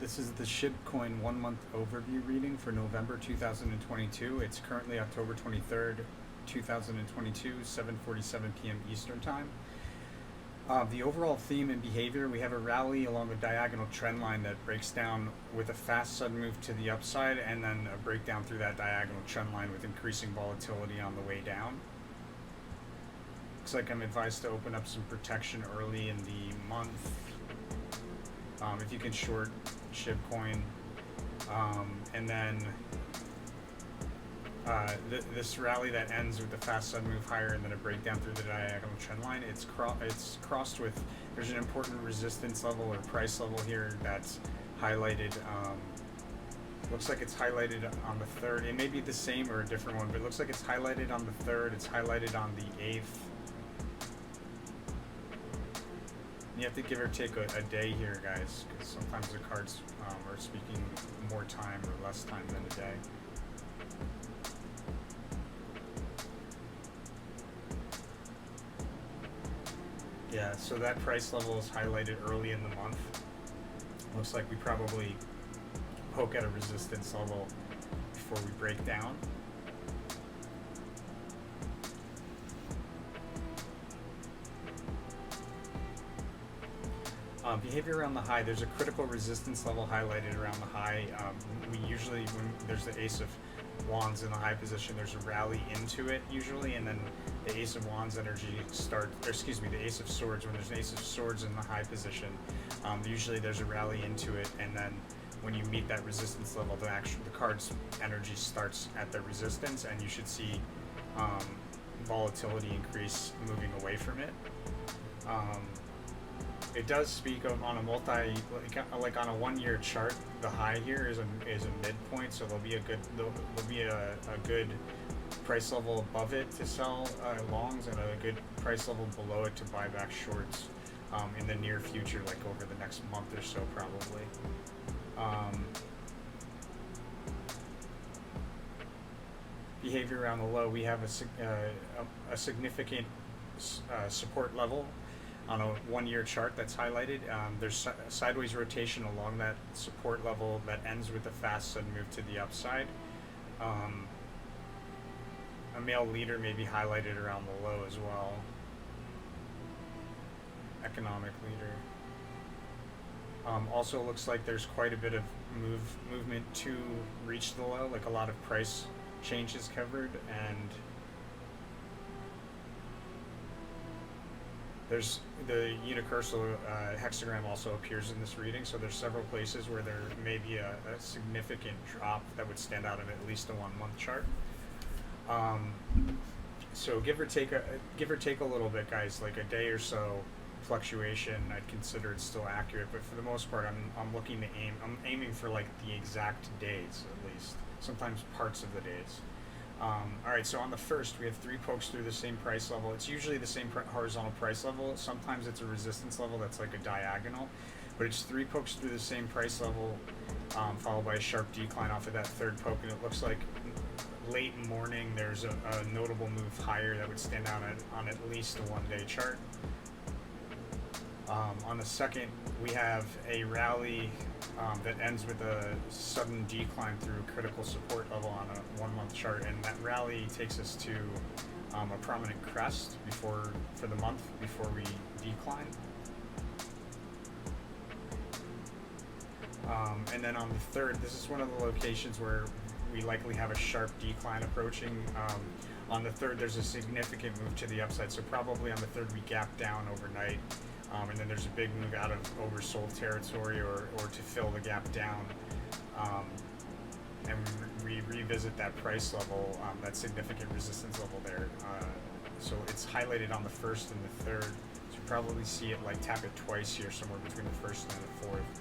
This is the SHIB coin 1 month overview reading for November 2022. It's currently October 23rd, 2022, 7:47 p.m. Eastern Time. The overall theme and behavior, we have a rally along a diagonal trend line that breaks down with a fast sudden move to the upside, and then a breakdown through that diagonal trend line with increasing volatility on the way down. Looks like I'm advised to open up some protection early in the month. If you can short SHIB coin, and then this rally that ends with the fast sudden move higher and then a breakdown through the diagonal trend line, it's crossed with, there's an important resistance level or price level here that's highlighted. Looks like it's highlighted on the 3rd. It may be the same or a different one, but it looks like it's highlighted on the 3rd. It's highlighted on the 8th. You have to give or take a day here, guys, because sometimes the cards are speaking more time or less time than a day. Yeah, so that price level is highlighted early in the month. Looks like we probably poke at a resistance level before we break down. Behavior around the high, there's a critical resistance level highlighted around the high. We usually, when there's the Ace of Wands in the high position, there's a rally into it usually, and then the Ace of Wands energy the Ace of Swords, when there's an Ace of Swords in the high position, usually there's a rally into it, and then when you meet that resistance level, the card's energy starts at the resistance, and you should see volatility increase moving away from it. It does speak of on a like on a 1 year chart, the high here is a midpoint, so there'll be a good price level above it to sell longs, and a good price level below it to buy back shorts in the near future, like over the next month or so probably. Behavior around the low, we have a significant support level on a 1 year chart that's highlighted. There's sideways rotation along that support level that ends with a fast sudden move to the upside. A male leader may be highlighted around the low as well. Economic leader. Also looks like there's quite a bit of movement to reach the low, like a lot of price changes covered, and there's the unicursal hexagram also appears in this reading, so there's several places where there may be a significant drop that would stand out of at least a 1 month chart. So give or take a little bit, guys, like a day or so fluctuation, I'd consider it still accurate, but for the most part, I'm aiming for like the exact days at least, sometimes parts of the days. Alright, so on the 1st, we have 3 pokes through the same price level. It's usually the same horizontal price level. Sometimes it's a resistance level that's like a diagonal, but it's 3 pokes through the same price level, followed by a sharp decline off of that 3rd poke, and it looks like late morning there's a notable move higher that would stand out on at least a 1 day chart. On the 2nd, we have a rally that ends with a sudden decline through critical support level on a 1 month chart, and that rally takes us to a prominent crest for the month before we decline. And then on the 3rd, this is one of the locations where we likely have a sharp decline approaching. On the 3rd, there's a significant move to the upside, so probably on the 3rd we gap down overnight. And then there's a big move out of oversold territory or to fill the gap down, and we revisit that price level, that significant resistance level there. So it's highlighted on the 1st and the 3rd, so you probably see it like tap it twice here, somewhere between the 1st and the 4th.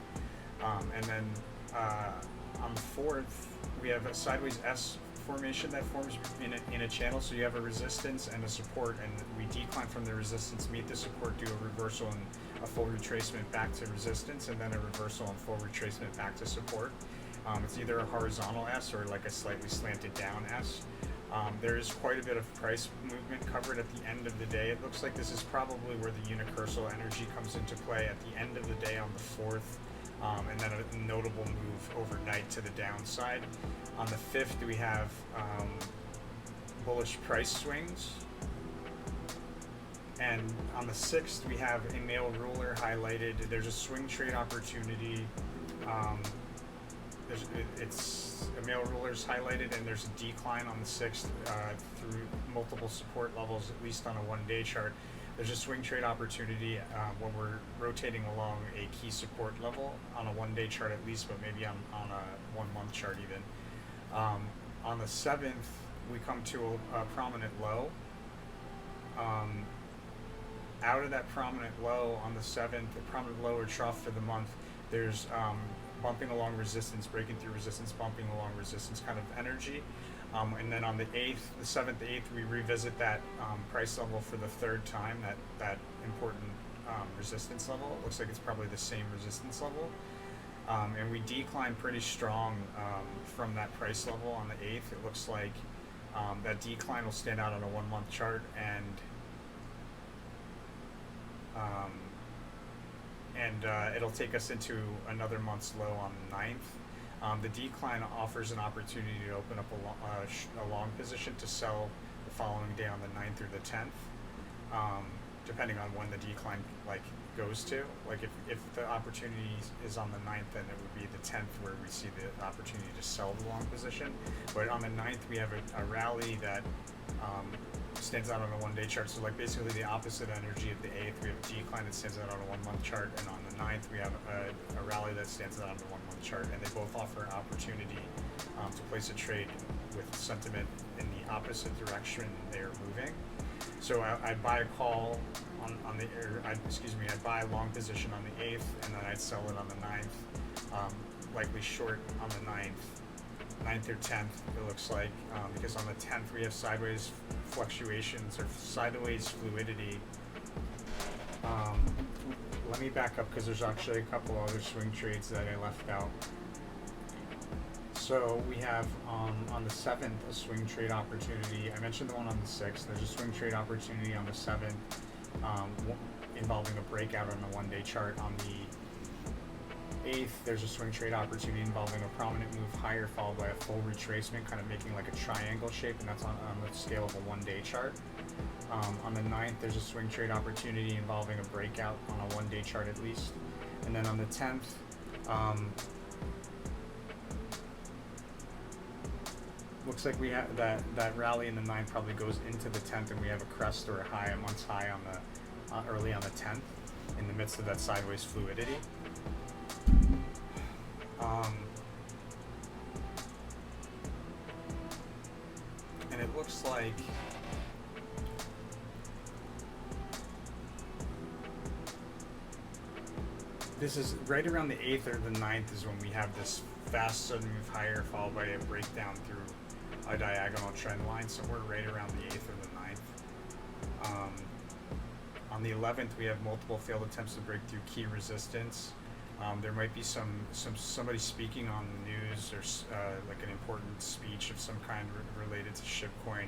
And then on the 4th, we have a sideways S formation that forms in a channel, so you have a resistance and a support, and we decline from the resistance, meet the support, do a reversal and a full retracement back to resistance, and then a reversal and full retracement back to support. It's either a horizontal S or like a slightly slanted down S. There is quite a bit of price movement covered at the end of the day. It looks like this is probably where the unicursal energy comes into play at the end of the day on the 4th. and then a notable move overnight to the downside. On the 5th, we have bullish price swings. And on the 6th, we have a male ruler highlighted. There's a swing trade opportunity. It's a male ruler's highlighted, and there's a decline on the 6th through multiple support levels, at least on a 1-day chart. There's a swing trade opportunity when we're rotating along a key support level on a 1-day chart at least, but maybe on a 1-month chart even. On the 7th, we come to a prominent low. Out of that prominent low on the 7th, the prominent low or trough for the month, there's bumping along resistance, breaking through resistance, bumping along resistance kind of energy. And then on the 8th, the 7th, 8th, we revisit that price level for the 3rd time, that important resistance level. It looks like it's probably the same resistance level. And we decline pretty strong from that price level on the 8th. It looks like that decline will stand out on a 1-month chart, and it'll take us into another month's low on the 9th. The decline offers an opportunity to open up a long position to sell the following day on the 9th or the 10th, depending on when the decline goes to. If the opportunity is on the 9th, then it would be the 10th where we see the opportunity to sell the long position. But on the 9th, we have a rally that stands out on a 1-day chart. So basically the opposite energy of the 8th. We have a decline that stands out on a 1-month chart, and on the 9th we have a rally that stands out on the 1-month chart, and they both offer an opportunity to place a trade with sentiment in the opposite direction they are moving. So I'd buy a call I'd buy a long position on the 8th, and then I'd sell it on the 9th, likely short on the 9th or 10th, it looks like, because on the 10th we have sideways fluctuations or sideways fluidity. Let me back up because there's actually a couple other swing trades that I left out. So we have on the 7th a swing trade opportunity. I mentioned the one on the 6th. There's a swing trade opportunity on the 7th involving a breakout on the 1-day chart. On the 8th, there's a swing trade opportunity involving a prominent move higher followed by a full retracement, kind of making like a triangle shape, and that's on the scale of a 1-day chart. On the 9th, there's a swing trade opportunity involving a breakout on a 1-day chart at least. And then on the 10th, looks like we have that rally in the 9th probably goes into the 10th, and we have a crest or a high, a month's high on the early on the 10th in the midst of that sideways fluidity. And it looks like this is right around the 8th or the 9th is when we have this fast sudden move higher followed by a breakdown through a diagonal trend line, somewhere right around the 8th or the 9th. On the 11th, we have multiple failed attempts to break through key resistance. There might be somebody speaking on the news or like an important speech of some kind related to SHIB coin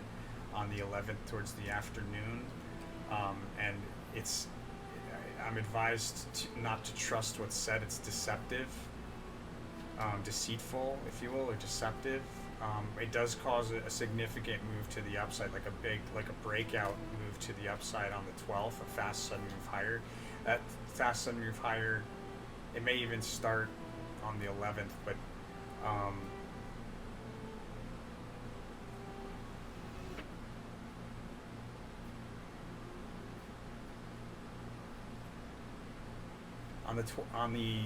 on the 11th towards the afternoon, and I'm advised not to trust what's said. It's deceptive, deceitful, if you will, or deceptive. It does cause a significant move to the upside, like a breakout move to the upside on the 12th, a fast sudden move higher. That fast sudden move higher, it may even start on the 11th, but on the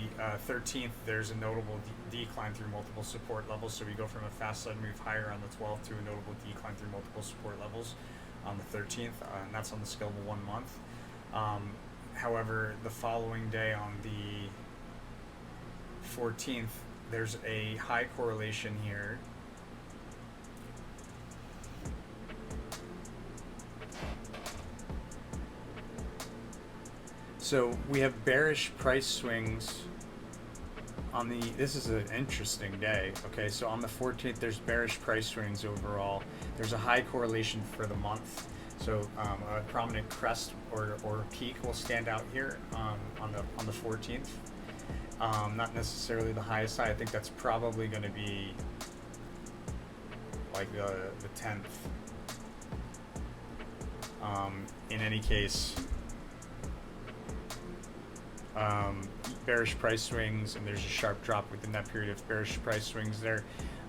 13th, there's a notable decline through multiple support levels. So we go from a fast sudden move higher on the 12th to a notable decline through multiple support levels on the 13th, and that's on the scale of 1 month. However, the following day on the 14th, there's a high correlation here. So we have bearish price swings on the, this is an interesting day, okay? So on the 14th, there's bearish price swings overall. There's a high correlation for the month. So a prominent crest or peak will stand out here on the 14th. Not necessarily the highest high. I think that's probably going to be like the 10th. In any case, bearish price swings, and there's a sharp drop within that period of bearish price swings there.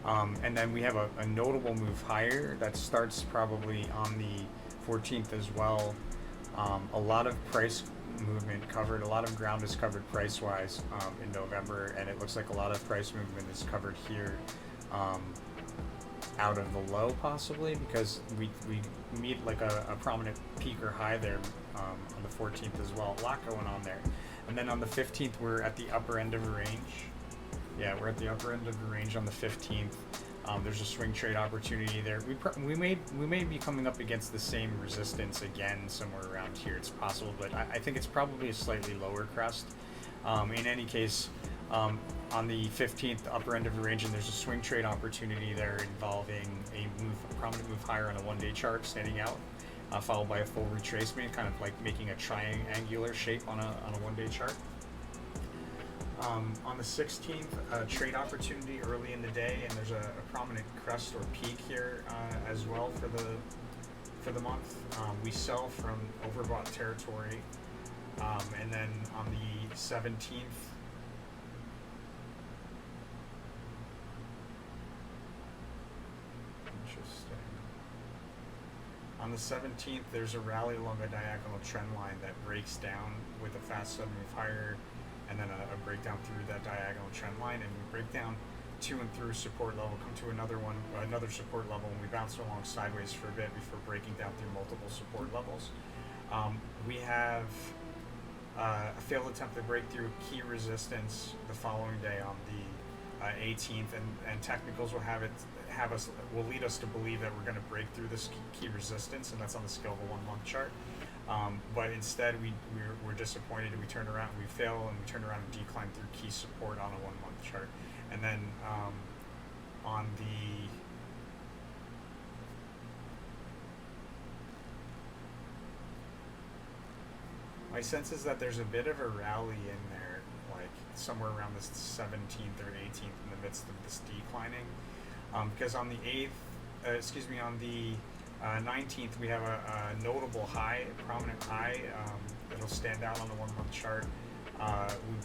And then we have a notable move higher that starts probably on the 14th as well. A lot of price movement covered, a lot of ground is covered price-wise in November, and it looks like a lot of price movement is covered here out of the low possibly, because we meet like a prominent peak or high there on the 14th as well. A lot going on there. And then on the 15th, we're at the upper end of a range. Yeah, we're at the upper end of the range on the 15th. There's a swing trade opportunity there. We may be coming up against the same resistance again somewhere around here. It's possible, but I think it's probably a slightly lower crest. In any case, on the 15th, upper end of the range, and there's a swing trade opportunity there involving a prominent move higher on a one-day chart standing out, followed by a full retracement, kind of like making a triangular shape on a one-day chart. On the 16th, a trade opportunity early in the day, and there's a prominent crest or peak here as well for the month. We sell from overbought territory, and then on the 17th, on the 17th, there's a rally along a diagonal trend line that breaks down with a fast sudden move higher, and then a breakdown through that diagonal trend line, and we break down to and through support level, come to another support level, and we bounce along sideways for a bit before breaking down through multiple support levels. We have a failed attempt to break through key resistance the following day on the 18th, and technicals will will lead us to believe that we're going to break through this key resistance, and that's on the scale of a 1 month chart. But instead, we're disappointed, and we turn around, we fail, and we turn around and decline through key support on a 1 month chart. And then on the my sense is that there's a bit of a rally in there, like somewhere around this 17th or 18th in the midst of this declining. Because on the 8th, on the 19th, we have a notable high, a prominent high that'll stand out on the 1 month chart. We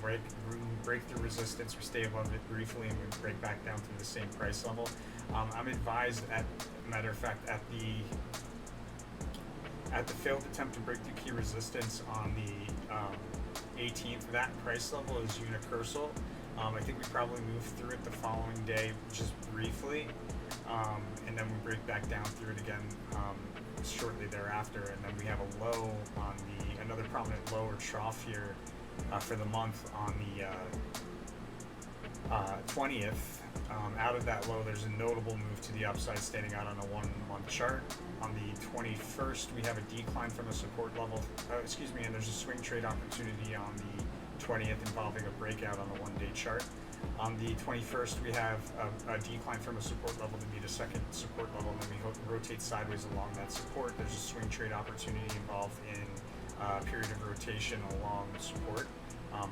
break through resistance, we stay above it briefly, and we break back down through the same price level. I'm advised, matter of fact, at the failed attempt to break through key resistance on the 18th, that price level is unicursal. I think we probably move through it the following day just briefly, and then we break back down through it again shortly thereafter, and then we have a low on another prominent low or trough here for the month on the 20th. Out of that low, there's a notable move to the upside standing out on a 1 month chart. On the 21st, we have a decline from a support level, and there's a swing trade opportunity on the 20th involving a breakout on a 1 day chart. On the 21st, we have a decline from a support level to meet a second support level, and then we rotate sideways along that support. There's a swing trade opportunity involved in a period of rotation along support, a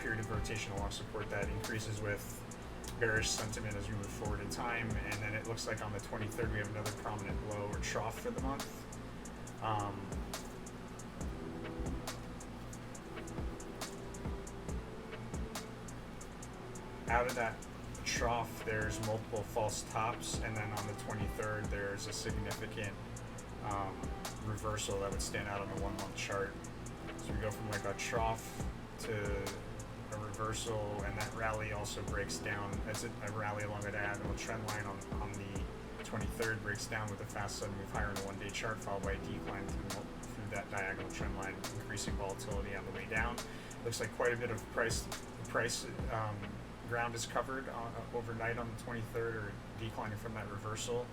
period of rotation along support that increases with bearish sentiment as we move forward in time. And then it looks like on the 23rd, we have another prominent low or trough for the month. Out of that trough, there's multiple false tops, and then on the 23rd, there's a significant reversal that would stand out on the 1 month chart. So we go from like a trough to a reversal, and that rally also breaks down. That's a rally along a diagonal trend line on the 23rd, breaks down with a fast sudden move higher on a 1 day chart, followed by a decline through that diagonal trend line, increasing volatility on the way down. Looks like quite a bit of price ground is covered overnight on the 23rd, or declining from that reversal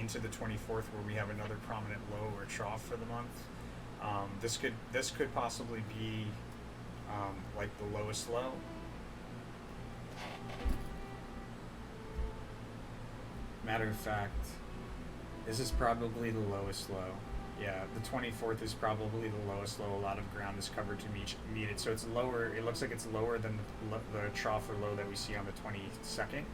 into the 24th, where we have another prominent low or trough for the month. This could possibly be like the lowest low. Matter of fact, this is probably the lowest low. Yeah, the 24th is probably the lowest low. A lot of ground is covered to meet it. So it's lower. It looks like it's lower than the trough or low that we see on the 22nd.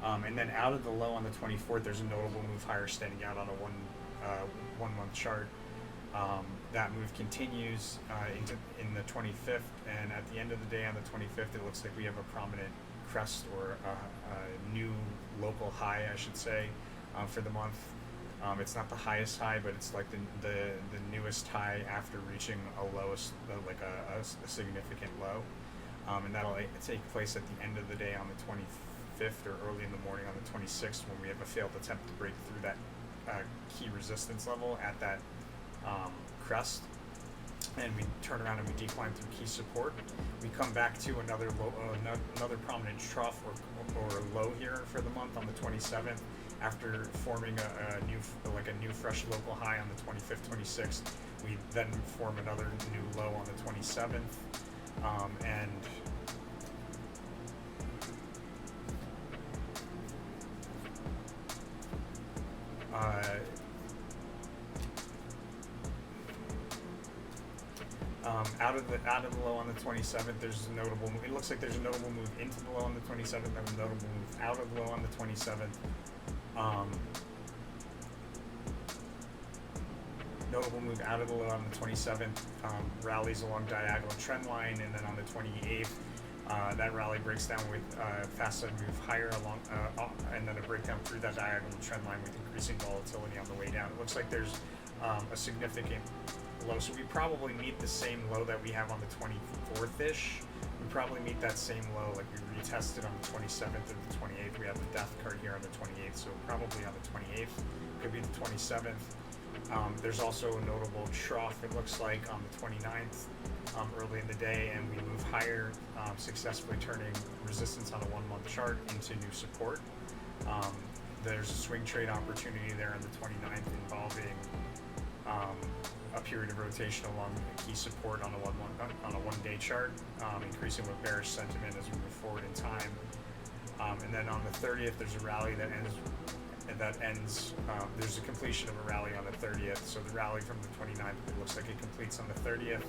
And then out of the low on the 24th, there's a notable move higher standing out on a 1 month chart. That move continues in the 25th, and at the end of the day on the 25th, it looks like we have a prominent crest or a new local high, I should say, for the month. It's not the highest high, but it's like the newest high after reaching a lowest, like a significant low. And that'll take place at the end of the day on the 25th or early in the morning on the 26th, when we have a failed attempt to break through that key resistance level at that crest, and we turn around and we decline through key support. We come back to another low, another prominent trough or low here for the month on the 27th, after forming a new fresh local high on the 25th, 26th. We then form another new low on the 27th, and out of the low on the 27th, there's a notable move. It looks like there's a notable move into the low on the 27th, and a notable move out of the low on the 27th. Notable move out of the low on the 27th, rallies along diagonal trend line, and then on the 28th, that rally breaks down with fast side move higher along, and then a breakdown through that diagonal trend line with increasing volatility on the way down. It looks like there's a significant low, so we probably meet the same low that we have on the 24th-ish. We probably meet that same low, like we retested on the 27th or the 28th. We have the death card here on the 28th, so probably on the 28th, could be the 27th. There's also a notable trough, it looks like, on the 29th, early in the day, and we move higher, successfully turning resistance on a 1 month chart into new support. There's a swing trade opportunity there on the 29th involving a period of rotation along key support on a 1 day chart, increasing with bearish sentiment as we move forward in time. And then on the 30th, there's a rally that ends. There's a completion of a rally on the 30th. So the rally from the 29th, it looks like it completes on the 30th,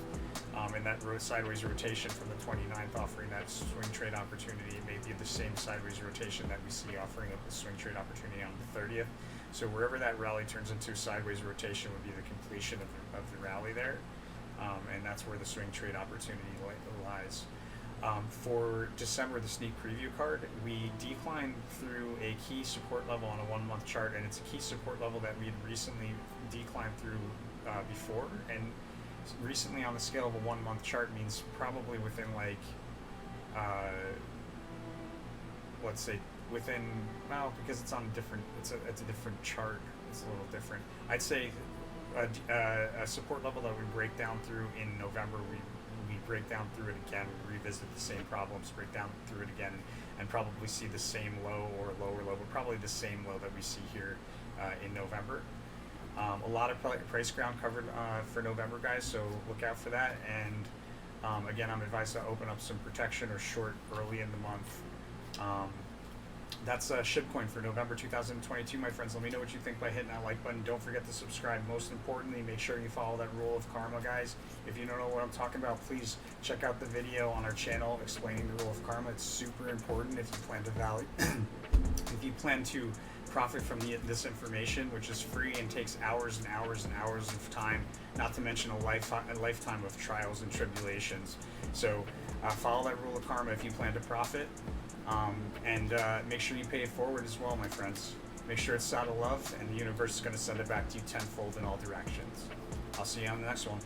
and that sideways rotation from the 29th, offering that swing trade opportunity. It may be the same sideways rotation that we see offering a swing trade opportunity on the 30th. So wherever that rally turns into a sideways rotation would be the completion of the rally there, and that's where the swing trade opportunity lies. For December, the sneak preview card, we declined through a key support level on a 1 month chart, and it's a key support level that we had recently declined through before. And recently on the scale of a 1 month chart means probably within let's say within, well, because it's on a different, it's a different chart, it's a little different. I'd say a support level that we break down through in November, we break down through it again, we revisit the same problems, break down through it again, and probably see the same low or lower low, but probably the same low that we see here in November. A lot of price ground covered for November, guys, so look out for that. And again, I'm advised to open up some protection or short early in the month. That's SHIB coin for November 2022, my friends. Let me know what you think by hitting that like button. Don't forget to subscribe. Most importantly, make sure you follow that rule of karma, guys. If you don't know what I'm talking about, please check out the video on our channel explaining the rule of karma. It's super important if you plan to if you plan to profit from this information, which is free and takes hours and hours and hours of time, not to mention a lifetime of trials and tribulations. So follow that rule of karma if you plan to profit. And make sure you pay it forward as well, my friends. Make sure it's out of love, and the universe is going to send it back to you tenfold in all directions. I'll see you on the next one.